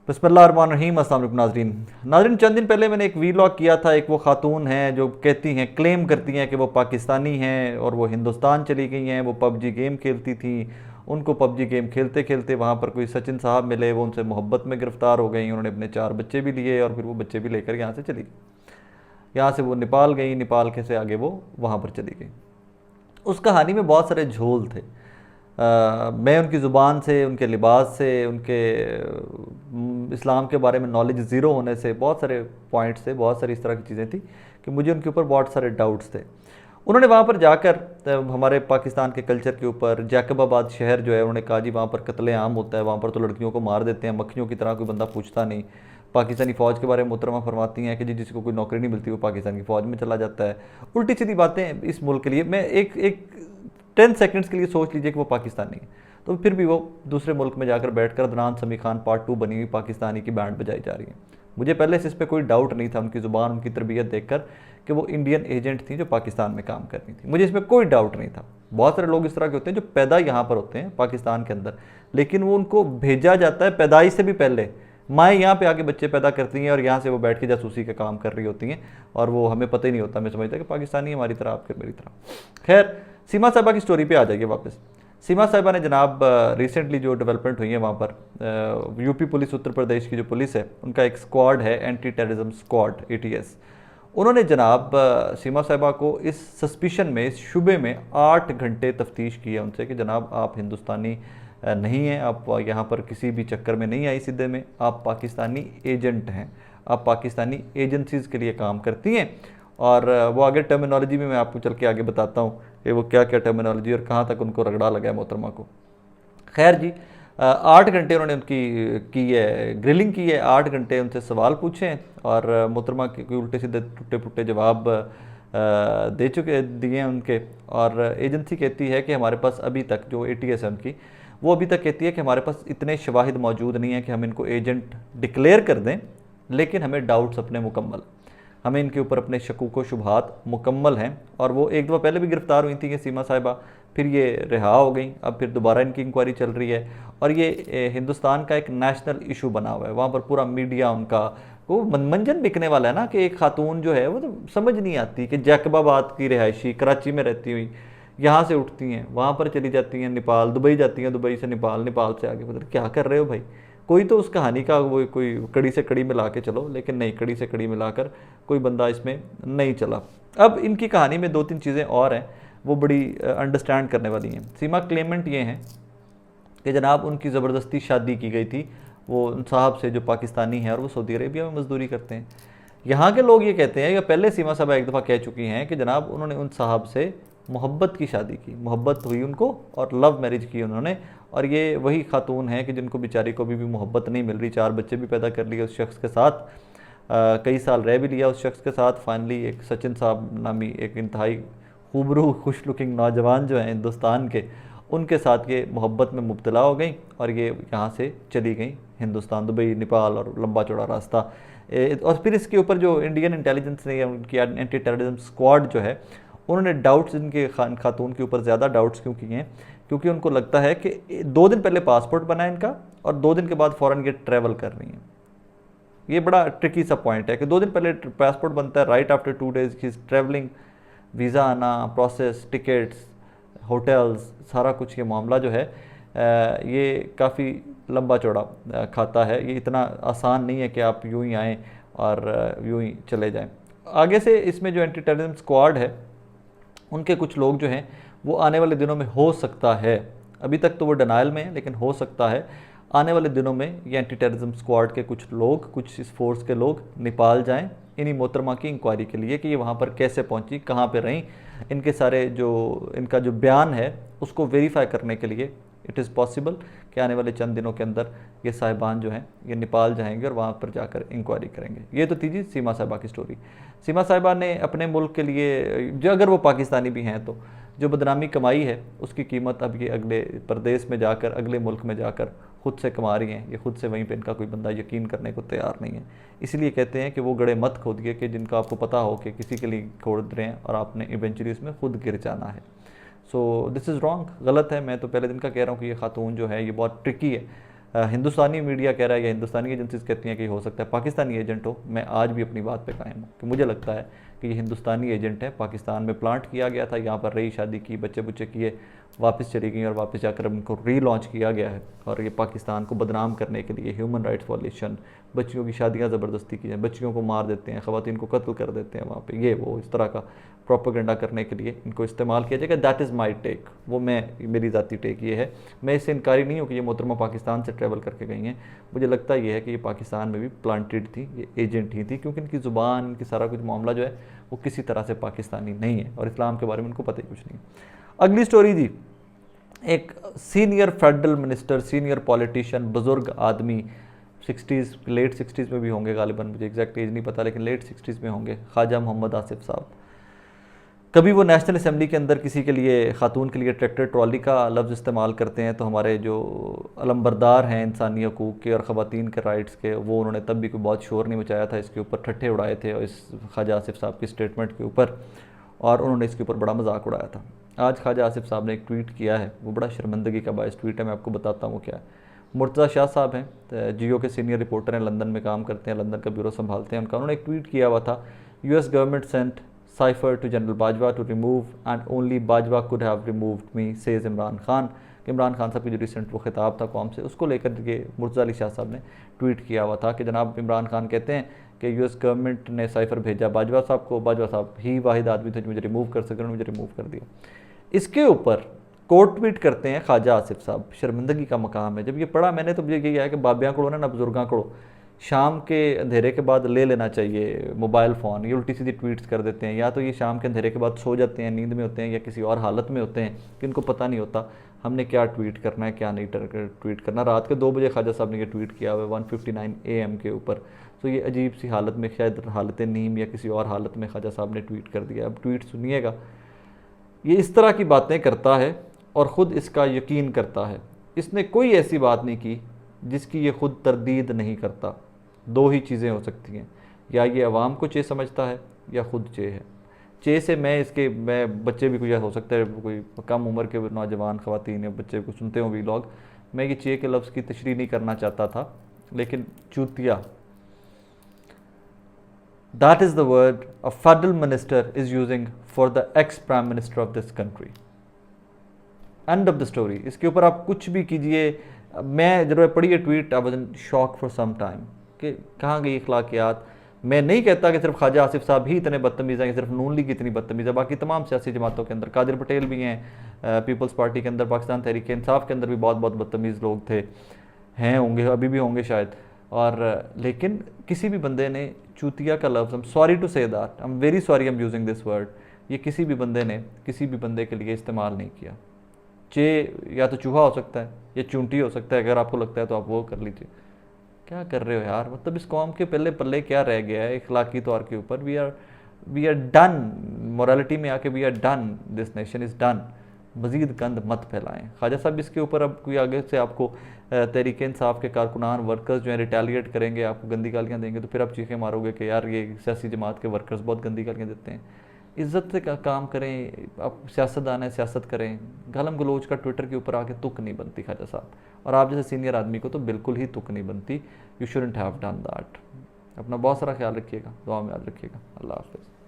बिस्मिल्लाहिर्रहमानिर्रहीम। अस्सलाम वालेकुम नाजरीन, चंद दिन पहले मैंने एक वीलॉग किया था। एक वो खातून हैं जो कहती हैं, क्लेम करती हैं कि वो पाकिस्तानी हैं और वो हिंदुस्तान चली गई हैं। वो पबजी गेम खेलती थी। उनको पबजी गेम खेलते खेलते वहाँ पर कोई सचिन साहब मिले, वो उनसे मोहब्बत में गिरफ़्तार हो गई। उन्होंने अपने 4 बच्चे भी लिए और फिर वो बच्चे भी लेकर यहाँ से चली गई। यहाँ से वो नेपाल गई, नेपाल के से आगे वो वहाँ पर चली गई। उस कहानी में बहुत सारे झोल थे। मैं उनकी ज़ुबान से, उनके लिबास से, उनके इस्लाम के बारे में नॉलेज ज़ीरो होने से बहुत सारे पॉइंट्स थे, बहुत सारी इस तरह की चीज़ें थी कि मुझे उनके ऊपर बहुत सारे डाउट्स थे। उन्होंने वहाँ पर जाकर हमारे पाकिस्तान के कल्चर के ऊपर, जैकबाबाद शहर जो है, उन्होंने कहा जी वहाँ पर कत्ले आम होता है, वहाँ पर तो लड़कियों को मार देते हैं, मक्खियों की तरह कोई बंदा पूछता नहीं। पाकिस्तानी फ़ौज के बारे में मोहतरमा फरमाती हैं कि जी जिसको कोई नौकरी नहीं मिलती वो पाकिस्तान की फ़ौज में चला जाता है। उल्टी सीधी बातें इस मुल्क के लिए। मैं एक एक 10 सेकंड्स के लिए सोच लीजिए कि वो पाकिस्तानी है, तो फिर भी वो दूसरे मुल्क में जाकर बैठकर अदनान समी खान पार्ट 2 बनी हुई पाकिस्तानी की बैंड बजाई जा रही है। मुझे पहले से इस पर कोई डाउट नहीं था, उनकी ज़ुबान, उनकी तरबियत देखकर, कि वो इंडियन एजेंट थी जो पाकिस्तान में काम कर रही थी। मुझे इसमें कोई डाउट नहीं था। बहुत सारे लोग इस तरह के होते हैं जो पैदा यहाँ पर होते हैं पाकिस्तान के अंदर, लेकिन वो उनको भेजा जाता है पैदाइश से भी पहले। माएँ यहाँ पे आके बच्चे पैदा करती हैं और यहाँ से वो बैठ के जासूसी का काम कर रही होती हैं, और वो हमें पता ही नहीं होता। मैं समझता कि पाकिस्तानी हमारी तरह, आपके मेरी तरह। खैर, सीमा साहिबा की स्टोरी पे आ जाइए वापस। सीमा साहिबा ने जनाब रिसेंटली जो डेवलपमेंट हुई है वहाँ पर, यूपी पुलिस, उत्तर प्रदेश की जो पुलिस है, उनका एक स्क्वाड है, एंटी टेररिज्म स्क्वाड, ATS। उन्होंने जनाब सीमा साहिबा को इस सस्पिशन में, इस शुबे में 8 घंटे तफ्तीश की है उनसे कि जनाब आप हिंदुस्तानी नहीं हैं, आप यहाँ पर किसी भी चक्कर में नहीं आई सीधे में, आप पाकिस्तानी एजेंट हैं, आप पाकिस्तानी एजेंसीज़ के लिए काम करती हैं। और वो आगे टर्मिनोलॉजी में मैं आपको चल के आगे बताता हूँ कि वो क्या क्या टर्मिनोलॉजी और कहाँ तक उनको रगड़ा लगा है मोहतरमा को। खैर जी, 8 घंटे उन्होंने उनकी की है, ग्रिलिंग की है, 8 घंटे उनसे सवाल पूछे हैं और मोहतरमा के कोई उल्टे सीधे टूटे फुटे जवाब दिए हैं उनके। और एजेंसी कहती है कि हमारे पास अभी तक, जो ATS है उनकी, वो अभी तक कहती है कि हमारे पास इतने शवाहिद मौजूद नहीं है कि हम इनको एजेंट डिक्लेयर कर दें, लेकिन हमें डाउट्स अपने मुकम्मल, हमें इनके ऊपर अपने शकूक व शुबहात मुकम्मल हैं। और वो एक दफ़ा पहले भी गिरफ़्तार हुई थी कि सीमा साहिबा, फिर ये रिहा हो गई, अब फिर दोबारा इनकी इंक्वायरी चल रही है। और ये हिंदुस्तान का एक नेशनल इशू बना हुआ है। वहाँ पर पूरा मीडिया उनका, वो मंजन बिकने वाला है ना, कि एक खातून जो है वो तो समझ नहीं आती कि जैकबाबाद की रिहायशी, कराची में रहती हुई, यहाँ से उठती हैं, वहाँ पर चली जाती हैं नेपाल, दुबई जाती हैं, दुबई से नेपाल, नेपाल से आगे, पता क्या कर रहे हो भाई। कोई तो उस कहानी का वो कोई कड़ी से कड़ी मिला के चलो, लेकिन नहीं, कड़ी से कड़ी मिलाकर कोई बंदा इसमें नहीं चला। अब इनकी कहानी में 2-3 चीज़ें और हैं, वो बड़ी अंडरस्टैंड करने वाली हैं। सीमा क्लेमेंट ये हैं कि जनाब उनकी ज़बरदस्ती शादी की गई थी वो उन साहब से जो पाकिस्तानी हैं और वो सऊदी अरेबिया में मजदूरी करते हैं। यहाँ के लोग ये कहते हैं, या पहले सीमा साहबा एक दफ़ा कह चुकी हैं कि जनाब उन्होंने उन साहब से मोहब्बत की शादी की, मोहब्बत हुई उनको और लव मैरिज की उन्होंने। और ये वही खातून है कि जिनको बेचारी को भी मोहब्बत नहीं मिल रही, 4 बच्चे भी पैदा कर लिए उस शख्स के साथ, कई साल रह भी लिया उस शख्स के साथ। फाइनली एक सचिन साहब नामी एक इंतहाई खूबरू खुश लुकिंग नौजवान जो हैं हिंदुस्तान के, उनके साथ ये मोहब्बत में मुब्तला हो गई और ये यहाँ से चली गई हिंदुस्तान, दुबई, नेपाल, और लंबा चौड़ा रास्ता। और फिर इसके ऊपर जो इंडियन इंटेलिजेंस ने, उनकी एंटी टेररिज्म स्क्वाड जो है, उन्होंने डाउट्स इनके खातून के ऊपर ज़्यादा डाउट्स क्यों किए हैं, क्योंकि उनको लगता है कि 2 दिन पहले पासपोर्ट बना है इनका और 2 दिन के बाद फ़ौरन ये ट्रैवल कर रही हैं। ये बड़ा ट्रिकी सा पॉइंट है कि 2 दिन पहले पासपोर्ट बनता है, राइट आफ्टर 2 डेज़ की ट्रैवलिंग, वीज़ा आना, प्रोसेस, टिकट्स, होटल्स, सारा कुछ ये मामला जो है ये काफ़ी लंबा चौड़ा खाता है। ये इतना आसान नहीं है कि आप यूँ ही आएँ और यूँ ही चले जाएँ। आगे से इसमें जो एंटी टेररिज्म स्क्वाड है, उनके कुछ लोग जो हैं वो आने वाले दिनों में, हो सकता है, अभी तक तो वो डिनाइल में है, लेकिन हो सकता है आने वाले दिनों में ये एंटी टेररिज्म स्क्वाड के कुछ लोग, कुछ इस फोर्स के लोग नेपाल जाएं इन्हीं मोहतरमा की इंक्वायरी के लिए कि ये वहाँ पर कैसे पहुँची, कहाँ पे रहीं, इनके सारे जो इनका जो बयान है उसको वेरीफाई करने के लिए इट इज़ पॉसिबल कि आने वाले चंद दिनों के अंदर ये साहिबान जो हैं ये नेपाल जाएंगे और वहाँ पर जाकर इंक्वायरी करेंगे। ये तो थी जी सीमा साहिबा की स्टोरी। सीमा साहिबा ने अपने मुल्क के लिए, जो अगर वो पाकिस्तानी भी हैं, तो जो बदनामी कमाई है उसकी कीमत अब ये अगले प्रदेश में जाकर, अगले मुल्क में जाकर खुद से कमा रही हैं। ये खुद से वहीं पे इनका कोई बंदा यकीन करने को तैयार नहीं है। इसलिए कहते हैं कि वो गड़े मत खोदिए कि जिनका आपको पता हो कि किसी के लिए खोद रहे हैं और आपने इवेंचुअली इसमें खुद गिर जाना है। सो दिस इज़ रॉन्ग, गलत है। मैं तो पहले दिन का कह रहा हूँ कि ये खातून जो है ये बहुत ट्रिकी है। हिंदुस्तानी मीडिया कह रहा है या हिंदुस्तानी एजेंसीज कहती हैं कि हो सकता है पाकिस्तानी एजेंट हो। मैं आज भी अपनी बात पे कायम हूँ कि मुझे लगता है कि ये हिंदुस्तानी एजेंट है, पाकिस्तान में प्लांट किया गया था, यहाँ पर रही, शादी की, बच्चे बुच्चे किए, वापस चली गई और वापस जाकर उनको रीलॉन्च किया गया है। और ये पाकिस्तान को बदनाम करने के लिए ह्यूमन राइट्स वॉलेशन, बच्चियों की शादियाँ ज़बरदस्ती की जाए, बच्चियों को मार देते हैं, ख़वातीन को कत्ल कर देते हैं वहाँ पे, ये वो इस तरह का प्रोपेगेंडा करने के लिए इनको इस्तेमाल किया जाएगा। दैट इज़ माई टेक, वो मेरी ज़ाती टेक ये है। मैं इससे इनकारी नहीं हूँ कि ये मोहतरमा पाकिस्तान से ट्रैवल करके गई हैं। मुझे लगता ये है कि ये पाकिस्तान में भी प्लांटेड थी, ये एजेंट ही थी, क्योंकि इनकी ज़ुबान, इनकी सारा कुछ मामला जो है वो किसी तरह से पाकिस्तानी नहीं है और इस्लाम के बारे में इनको पता ही कुछ नहीं। अगली स्टोरी जी, एक senior federal minister, senior politician, बुज़ुर्ग आदमी, 60s, लेट 60s में भी होंगे गालिबन, मुझे एग्जैक्ट एज नहीं पता, लेकिन लेट 60s में होंगे, ख्वाजा मोहम्मद आसिफ साहब। कभी वो नेशनल असम्बली के अंदर किसी के लिए, खातून के लिए ट्रैक्टर ट्रॉली का लफ्ज़ इस्तेमाल करते हैं, तो हमारे जो अलम्बरदार हैं इंसानी हकूक़ के और ख़वातीन के राइट्स के, वो उन्होंने तब भी कोई बहुत शोर नहीं मचाया था, इसके ऊपर ठट्ठे उड़ाए थे और इस ख्वाजा आसिफ साहब की स्टेटमेंट के ऊपर, और उन्होंने इसके ऊपर बड़ा मजाक उड़ाया था। आज ख्वाजा आसिफ साहब ने एक ट्वीट किया है, वो बड़ा शर्मिंदगी का बायस ट्वीट है, मैं आपको बताता हूँ क्या है। मुर्तज़ा शाह साहब हैं, जियो के सीनियर रिपोर्टर हैं, लंदन में काम करते हैं, लंदन का ब्यूरो संभालते हैं, उन्होंने एक ट्वीट किया हुआ था, US government sent cipher to general Bajwa to remove and only Bajwa could have removed me, says Imran Khan. Imran Khan साहब की जो रिसेंट वो खिताब था कौम से, उसको लेकर के मुर्तज़ा अली शाह साहब ने ट्वीट किया हुआ था कि जनाब इमरान खान कहते हैं कि US गवर्नमेंट ने साइफर भेजा बाजवा साहब को, बाजवा साहब ही वाहिद आदमी थे जो मुझे रिमूव कर सके, मुझे रिमूव कर दिया। इसके ऊपर कोर्ट ट्वीट करते हैं ख्वाजा आसिफ साहब, शर्मिंदगी का मकाम है। जब ये पढ़ा मैंने तो मुझे यही आया कि बाबियाँ को ना बुजुर्गां को शाम के अंधेरे के बाद ले लेना चाहिए मोबाइल फ़ोन। ये उल्टी सीधी ट्वीट्स कर देते हैं, या तो ये शाम के अंधेरे के बाद सो जाते हैं, नींद में होते हैं, या किसी और हालत में होते हैं कि इनको पता नहीं होता हमने क्या ट्वीट करना है, क्या नहीं ट्वीट करना। रात के 2 बजे ख्वाजा साहब ने ये ट्वीट किया हुआ है 1:59 AM के ऊपर। तो ये अजीब सी हालत में, शायद हालत नीम या किसी और हालत में ख्वाजा साहब ने ट्वीट कर दिया। अब ट्वीट सुनिएगा, ये इस तरह की बातें करता है और ख़ुद इसका यकीन करता है। इसने कोई ऐसी बात नहीं की जिसकी ये ख़ुद तरदीद नहीं करता। दो ही चीज़ें हो सकती हैं, या ये अवाम को चे समझता है या ख़ुद चे है। चे से मैं बच्चे भी कोई हो सकता है, कोई कम उम्र के नौजवान ख़वातीन या बच्चे को सुनते हों व्लॉग, मैं ये चे के लफ्ज़ की तशरीह नहीं करना चाहता था, लेकिन चूतिया, that is the word a federal minister is using for the ex prime minister of this country. End of the story. इसके ऊपर आप कुछ भी कीजिए। मैं जब पढ़ी ये tweet, I was in shock for some time कि कहाँ गई अखलाकियात। मैं नहीं कहता कि सिर्फ ख्वाजा आसिफ साहब ही इतने बदतमीज़ हैं, सिर्फ नून लीग इतनी बदतमीज़ है, बाकी तमाम सियासी जमातों के अंदर, कादिर पटेल भी हैं, पीपल्स पार्टी के अंदर, पाकिस्तान तहरीक इंसाफ के अंदर भी बहुत बहुत बदतमीज़ लोग थे, हैं, होंगे, अभी भी होंगे शायद। और लेकिन किसी भी बंदे ने चूतिया का लफ्ज़, I am sorry to say that, I am very sorry I am using this word, ये किसी भी बंदे ने किसी भी बंदे के लिए इस्तेमाल नहीं किया। चे या तो चूहा हो सकता है या चूंटी हो सकता है, अगर आपको लगता है तो आप वो कर लीजिए। क्या कर रहे हो यार, मतलब इस कौम के पल्ले पल्ले क्या रह गया है इखलाकी तौर के ऊपर। वी आर डन, मोरालिटी में आके we are done, this nation is done. मज़ीद गंद मत फैलाएं। ख्वाजा साहब इसके ऊपर अब कोई आगे से आपको तहरीक इंसाफ के कारकुनान वर्कर्स जो हैं रिटेलिएट करेंगे, आपको गंदी गालियाँ देंगे, तो फिर आप चीखें मारोगे कि यार ये सियासी जमात के वर्कर्स बहुत गंदी गालियाँ देते हैं। इज़्ज़त से काम करें, आप सियासतदान है, सियासत करें। गालम गलोच का ट्विटर के ऊपर आके तुक नहीं बनती ख्वाजा साहब, और आप जैसे सीनियर आदमी को तो बिल्कुल ही तुक नहीं बनती। You shouldn't have done that. अपना बहुत सारा ख्याल रखिएगा, दुआ में याद रखिएगा। अल्लाह हाफ़िज़।